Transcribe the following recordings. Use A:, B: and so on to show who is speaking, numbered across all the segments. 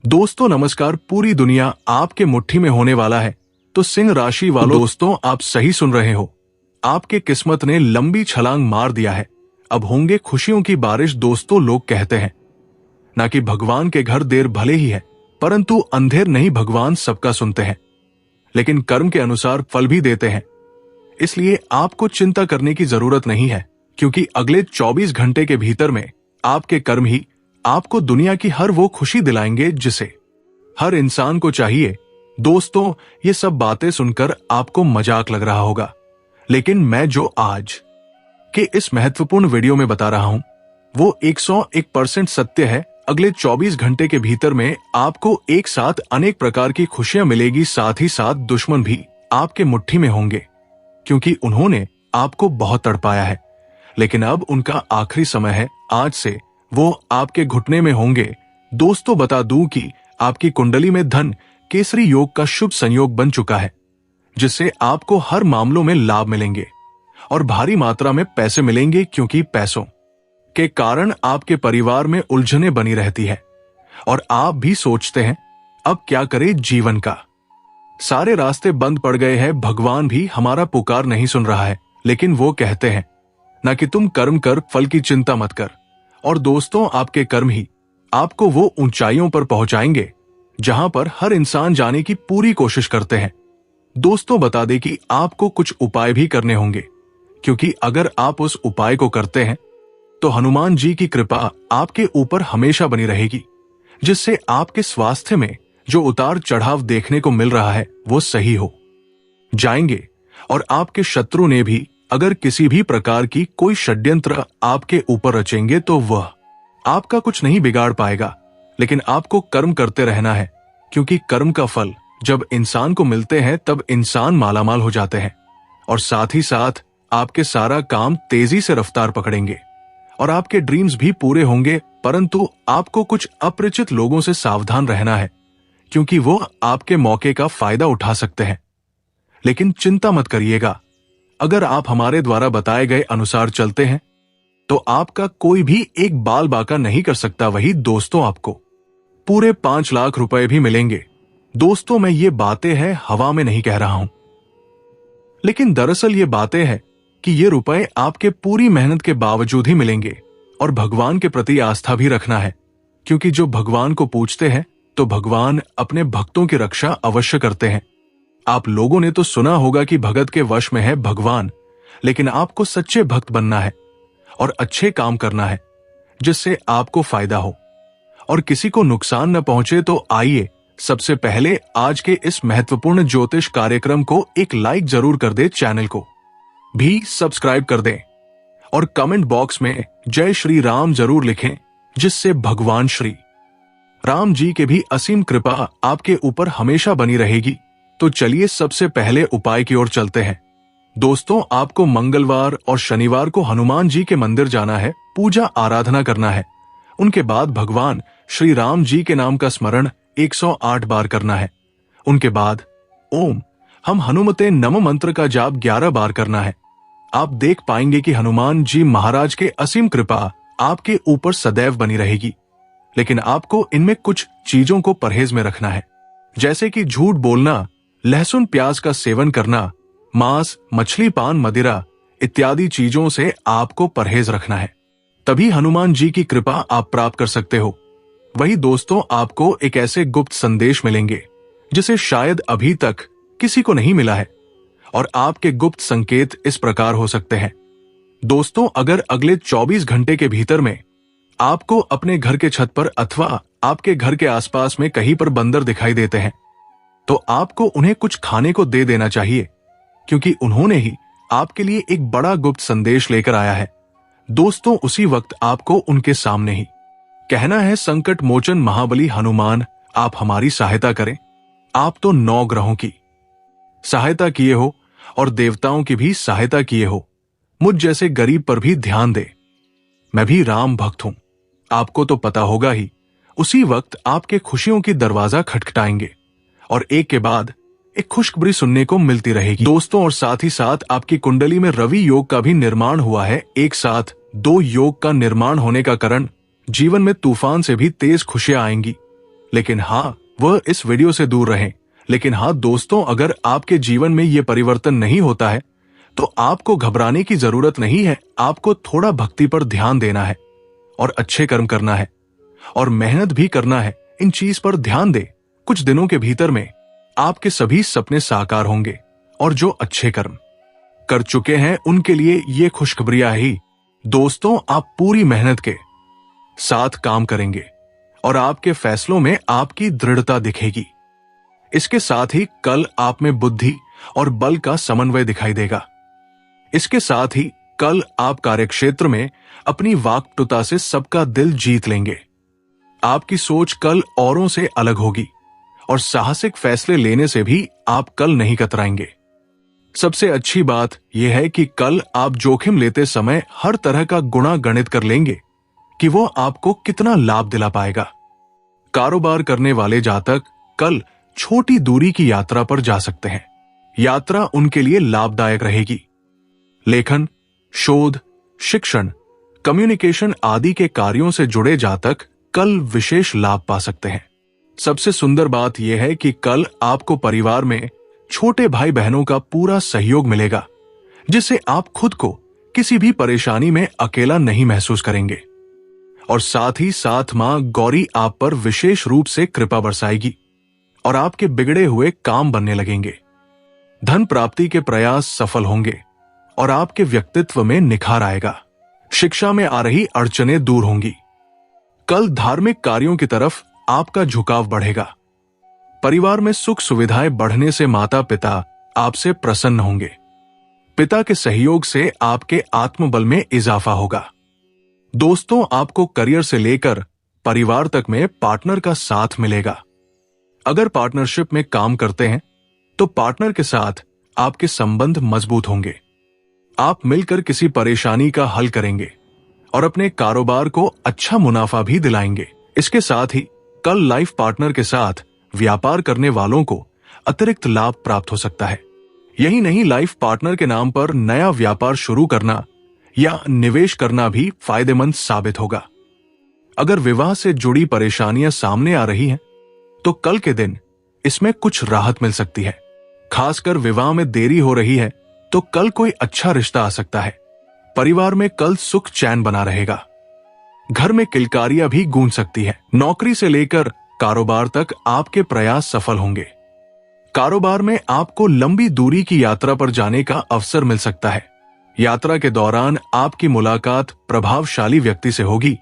A: दोस्तों नमस्कार। पूरी दुनिया आपके मुट्ठी में होने वाला है तो सिंह राशि वालों दोस्तों आप सही सुन रहे हो। आपके किस्मत ने लंबी छलांग मार दिया है। अब होंगे खुशियों की बारिश। दोस्तों लोग कहते हैं ना कि भगवान के घर देर भले ही है, परंतु अंधेर नहीं, भगवान सबका सुनते हैं, लेकिन कर्म के अनुसार फल भी देते हैं। इसलिए आपको चिंता करने की जरूरत नहीं है, क्योंकि अगले 24 घंटे के भीतर में आपके कर्म ही आपको दुनिया की हर वो खुशी दिलाएंगे जिसे हर इंसान को चाहिए। दोस्तों ये सब बातें सुनकर आपको मजाक लग रहा होगा, लेकिन मैं जो आज के इस महत्वपूर्ण वीडियो में बता रहा हूं वो 101% सत्य है। अगले 24 घंटे के भीतर में आपको एक साथ अनेक प्रकार की खुशियां मिलेगी, साथ ही साथ दुश्मन भी आपके मुट्ठी में होंगे, क्योंकि उन्होंने आपको बहुत तड़पाया है, लेकिन अब उनका आखिरी समय है। आज से वो आपके घुटने में होंगे। दोस्तों बता दूं कि आपकी कुंडली में धन केसरी योग का शुभ संयोग बन चुका है, जिससे आपको हर मामलों में लाभ मिलेंगे और भारी मात्रा में पैसे मिलेंगे, क्योंकि पैसों के कारण आपके परिवार में उलझने बनी रहती है और आप भी सोचते हैं अब क्या करें। जीवन का सारे रास्ते बंद पड़ गए हैं, भगवान भी हमारा पुकार नहीं सुन रहा है, लेकिन वो कहते हैं ना कि तुम कर्म कर, फल की चिंता मत कर। और दोस्तों आपके कर्म ही आपको वो ऊंचाइयों पर पहुंचाएंगे जहां पर हर इंसान जाने की पूरी कोशिश करते हैं। दोस्तों बता दें कि आपको कुछ उपाय भी करने होंगे, क्योंकि अगर आप उस उपाय को करते हैं तो हनुमान जी की कृपा आपके ऊपर हमेशा बनी रहेगी, जिससे आपके स्वास्थ्य में जो उतार चढ़ाव देखने को मिल रहा है वो सही हो जाएंगे। और आपके शत्रु ने भी अगर किसी भी प्रकार की कोई षड्यंत्र आपके ऊपर रचेंगे तो वह आपका कुछ नहीं बिगाड़ पाएगा, लेकिन आपको कर्म करते रहना है, क्योंकि कर्म का फल जब इंसान को मिलते हैं तब इंसान मालामाल हो जाते हैं, और साथ ही साथ आपके सारा काम तेजी से रफ्तार पकड़ेंगे और आपके ड्रीम्स भी पूरे होंगे। परंतु आपको कुछ अपरिचित लोगों से सावधान रहना है, क्योंकि वो आपके मौके का फायदा उठा सकते हैं। लेकिन चिंता मत करिएगा, अगर आप हमारे द्वारा बताए गए अनुसार चलते हैं तो आपका कोई भी एक बाल बाका नहीं कर सकता। वही दोस्तों आपको पूरे 5 लाख रुपए भी मिलेंगे। दोस्तों मैं ये बातें हैं हवा में नहीं कह रहा हूं, लेकिन दरअसल ये बातें हैं कि ये रुपए आपके पूरी मेहनत के बावजूद ही मिलेंगे। और भगवान के प्रति आस्था भी रखना है, क्योंकि जो भगवान को पूछते हैं तो भगवान अपने भक्तों की रक्षा अवश्य करते हैं। आप लोगों ने तो सुना होगा कि भगत के वश में है भगवान, लेकिन आपको सच्चे भक्त बनना है और अच्छे काम करना है, जिससे आपको फायदा हो और किसी को नुकसान न पहुंचे। तो आइए सबसे पहले आज के इस महत्वपूर्ण ज्योतिष कार्यक्रम को एक लाइक जरूर कर दे, चैनल को भी सब्सक्राइब कर दें और कमेंट बॉक्स में जय श्री राम जरूर लिखें, जिससे भगवान श्री राम जी के भी असीम कृपा आपके ऊपर हमेशा बनी रहेगी। तो चलिए सबसे पहले उपाय की ओर चलते हैं। दोस्तों आपको मंगलवार और शनिवार को हनुमान जी के मंदिर जाना है, पूजा आराधना करना है। उनके बाद भगवान श्री राम जी के नाम का स्मरण 108 बार करना है। उनके बाद ओम हम हनुमते नम मंत्र का जाप 11 बार करना है। आप देख पाएंगे कि हनुमान जी महाराज के असीम कृपा आपके ऊपर सदैव बनी रहेगी, लेकिन आपको इनमें कुछ चीजों को परहेज में रखना है, जैसे कि झूठ बोलना, लहसुन प्याज का सेवन करना, मांस, मछली, पान, मदिरा इत्यादि चीजों से आपको परहेज रखना है। तभी हनुमान जी की कृपा आप प्राप्त कर सकते हो। वही दोस्तों आपको एक ऐसे गुप्त संदेश मिलेंगे जिसे शायद अभी तक किसी को नहीं मिला है, और आपके गुप्त संकेत इस प्रकार हो सकते हैं। दोस्तों अगर अगले 24 घंटे के भीतर में आपको अपने घर के छत पर अथवा आपके घर के आसपास में कहीं पर बंदर दिखाई देते हैं तो आपको उन्हें कुछ खाने को दे देना चाहिए, क्योंकि उन्होंने ही आपके लिए एक बड़ा गुप्त संदेश लेकर आया है। दोस्तों उसी वक्त आपको उनके सामने ही कहना है, संकट मोचन महाबली हनुमान आप हमारी सहायता करें। आप तो 9 ग्रहों की सहायता किए हो और देवताओं की भी सहायता किए हो, मुझ जैसे गरीब पर भी ध्यान दे। मैं भी राम भक्त हूं, आपको तो पता होगा ही। उसी वक्त आपके खुशियों की दरवाजा खटखटाएंगे और एक के बाद एक खुशखबरी सुनने को मिलती रहेगी। दोस्तों और साथ ही साथ आपकी कुंडली में रवि योग का भी निर्माण हुआ है। एक साथ 2 योग का निर्माण होने का कारण जीवन में तूफान से भी तेज खुशियां आएंगी, लेकिन हाँ, वह इस वीडियो से दूर रहें। लेकिन हाँ दोस्तों, अगर आपके जीवन में ये परिवर्तन नहीं होता है तो आपको घबराने की जरूरत नहीं है। आपको थोड़ा भक्ति पर ध्यान देना है और अच्छे कर्म करना है और मेहनत भी करना है। इन चीज पर ध्यान दे। कुछ दिनों के भीतर में आपके सभी सपने साकार होंगे और जो अच्छे कर्म कर चुके हैं उनके लिए ये खुशखबरियां ही। दोस्तों, आप पूरी मेहनत के साथ काम करेंगे और आपके फैसलों में आपकी दृढ़ता दिखेगी। इसके साथ ही कल आप में बुद्धि और बल का समन्वय दिखाई देगा। इसके साथ ही कल आप कार्यक्षेत्र में अपनी वाक्पटुता से सबका दिल जीत लेंगे। आपकी सोच कल औरों से अलग होगी और साहसिक फैसले लेने से भी आप कल नहीं कतराएंगे। सबसे अच्छी बात यह है कि कल आप जोखिम लेते समय हर तरह का गुणा गणित कर लेंगे कि वो आपको कितना लाभ दिला पाएगा। कारोबार करने वाले जातक कल छोटी दूरी की यात्रा पर जा सकते हैं। यात्रा उनके लिए लाभदायक रहेगी। लेखन, शोध, शिक्षण, कम्युनिकेशन आदि के कार्यों से जुड़े जातक कल विशेष लाभ पा सकते हैं। सबसे सुंदर बात यह है कि कल आपको परिवार में छोटे भाई बहनों का पूरा सहयोग मिलेगा, जिससे आप खुद को किसी भी परेशानी में अकेला नहीं महसूस करेंगे। और साथ ही साथ मां गौरी आप पर विशेष रूप से कृपा बरसाएगी और आपके बिगड़े हुए काम बनने लगेंगे। धन प्राप्ति के प्रयास सफल होंगे और आपके व्यक्तित्व में निखार आएगा। शिक्षा में आ रही अड़चनें दूर होंगी। कल धार्मिक कार्यों की तरफ आपका झुकाव बढ़ेगा। परिवार में सुख सुविधाएं बढ़ने से माता पिता आपसे प्रसन्न होंगे। पिता के सहयोग से आपके आत्मबल में इजाफा होगा। दोस्तों, आपको करियर से लेकर परिवार तक में पार्टनर का साथ मिलेगा। अगर पार्टनरशिप में काम करते हैं तो पार्टनर के साथ आपके संबंध मजबूत होंगे। आप मिलकर किसी परेशानी का हल करेंगे और अपने कारोबार को अच्छा मुनाफा भी दिलाएंगे। इसके साथ ही कल लाइफ पार्टनर के साथ व्यापार करने वालों को अतिरिक्त लाभ प्राप्त हो सकता है। यही नहीं, लाइफ पार्टनर के नाम पर नया व्यापार शुरू करना या निवेश करना भी फायदेमंद साबित होगा। अगर विवाह से जुड़ी परेशानियां सामने आ रही हैं तो कल के दिन इसमें कुछ राहत मिल सकती है। खासकर विवाह में देरी हो रही है तो कल कोई अच्छा रिश्ता आ सकता है। परिवार में कल सुख चैन बना रहेगा। घर में किलकारियां भी गूंज सकती है। नौकरी से लेकर कारोबार तक आपके प्रयास सफल होंगे। कारोबार में आपको लंबी दूरी की यात्रा पर जाने का अवसर मिल सकता है। यात्रा के दौरान आपकी मुलाकात प्रभावशाली व्यक्ति से होगी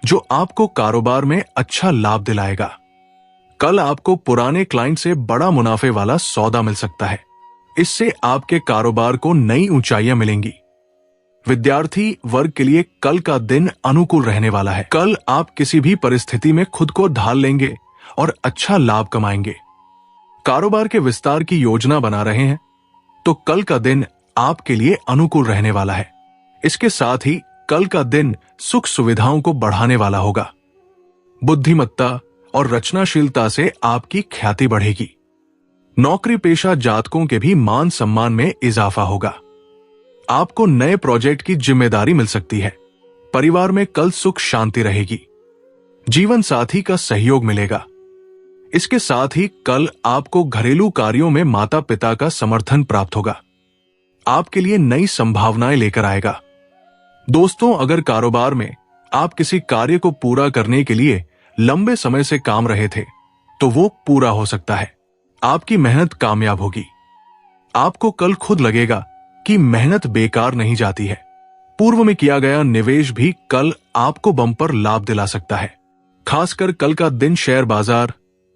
A: जो आपको कारोबार में अच्छा लाभ दिलाएगा। कल आपको पुराने क्लाइंट से बड़ा मुनाफे वाला सौदा मिल सकता है। इससे आपके कारोबार को नई ऊंचाइयां मिलेंगी। विद्यार्थी वर्ग के लिए कल का दिन अनुकूल रहने वाला है। कल आप किसी भी परिस्थिति में खुद को ढाल लेंगे और अच्छा लाभ कमाएंगे। कारोबार के विस्तार की योजना बना रहे हैं तो कल का दिन आपके लिए अनुकूल रहने वाला है। इसके साथ ही कल का दिन सुख सुविधाओं को बढ़ाने वाला होगा। बुद्धिमत्ता और रचनाशीलता से आपकी ख्याति बढ़ेगी। नौकरी पेशा जातकों के भी मान सम्मान में इजाफा होगा। आपको नए प्रोजेक्ट की जिम्मेदारी मिल सकती है। परिवार में कल सुख शांति रहेगी। जीवन साथी का सहयोग मिलेगा। इसके साथ ही कल आपको घरेलू कार्यों में माता पिता का समर्थन प्राप्त होगा। आपके लिए नई संभावनाएं लेकर आएगा। दोस्तों, अगर कारोबार में आप किसी कार्य को पूरा करने के लिए लंबे समय से काम रहे थे तो वो पूरा हो सकता है। आपकी मेहनत कामयाब होगी। आपको कल खुद लगेगा कि मेहनत बेकार नहीं जाती है। पूर्व में किया गया निवेश भी कल आपको बम्पर लाभ दिला सकता है। खासकर कल का दिन शेयर बाजार,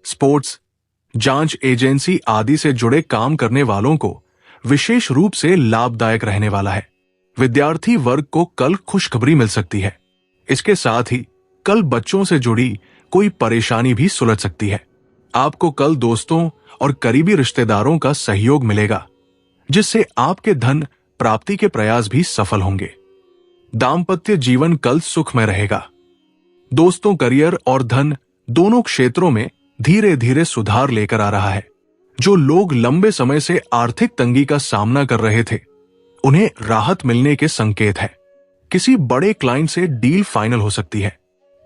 A: स्पोर्ट्स, जांच एजेंसी आदि से जुड़े काम करने वालों को विशेष रूप से लाभदायक रहने वाला है। विद्यार्थी वर्ग को कल खुशखबरी मिल सकती है। इसके साथ ही कल बच्चों से जुड़ी कोई परेशानी भी सुलझ सकती है। आपको कल दोस्तों और करीबी रिश्तेदारों का सहयोग मिलेगा, जिससे आपके धन प्राप्ति के प्रयास भी सफल होंगे। दाम्पत्य जीवन कल सुखमय रहेगा। दोस्तों, करियर और धन दोनों क्षेत्रों में धीरे धीरे सुधार लेकर आ रहा है। जो लोग लंबे समय से आर्थिक तंगी का सामना कर रहे थे, उन्हें राहत मिलने के संकेत है। किसी बड़े क्लाइंट से डील फाइनल हो सकती है।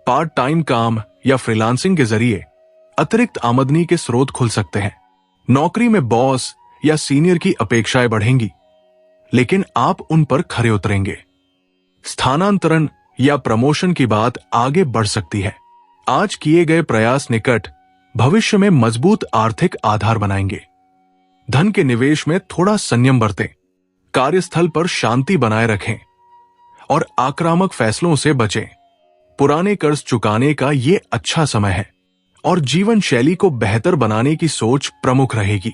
A: पार्ट टाइम काम या फ्रीलांसिंग के जरिए अतिरिक्त आमदनी के स्रोत खुल सकते हैं। नौकरी में बॉस या सीनियर की अपेक्षाएं बढ़ेंगी, लेकिन आप उन पर खरे उतरेंगे। स्थानांतरण या प्रमोशन की बात आगे बढ़ सकती है। आज किए गए प्रयास निकट भविष्य में मजबूत आर्थिक आधार बनाएंगे। धन के निवेश में थोड़ा संयम बरतें, कार्यस्थल पर शांति बनाए रखें और आक्रामक फैसलों से बचें। पुराने कर्ज चुकाने का ये अच्छा समय है और जीवन शैली को बेहतर बनाने की सोच प्रमुख रहेगी।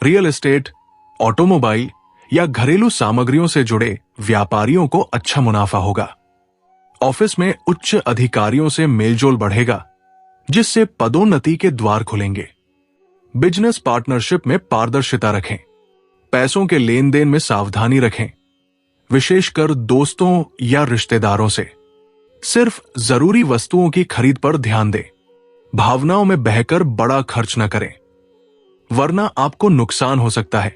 A: रियल एस्टेट, ऑटोमोबाइल या घरेलू सामग्रियों से जुड़े व्यापारियों को अच्छा मुनाफा होगा। ऑफिस में उच्च अधिकारियों से मेलजोल बढ़ेगा, जिससे पदोन्नति के द्वार खुलेंगे। बिजनेस पार्टनरशिप में पारदर्शिता रखें, पैसों के लेन देन में सावधानी रखें, विशेषकर दोस्तों या रिश्तेदारों से। सिर्फ जरूरी वस्तुओं की खरीद पर ध्यान दें, भावनाओं में बहकर बड़ा खर्च न करें, वरना आपको नुकसान हो सकता है।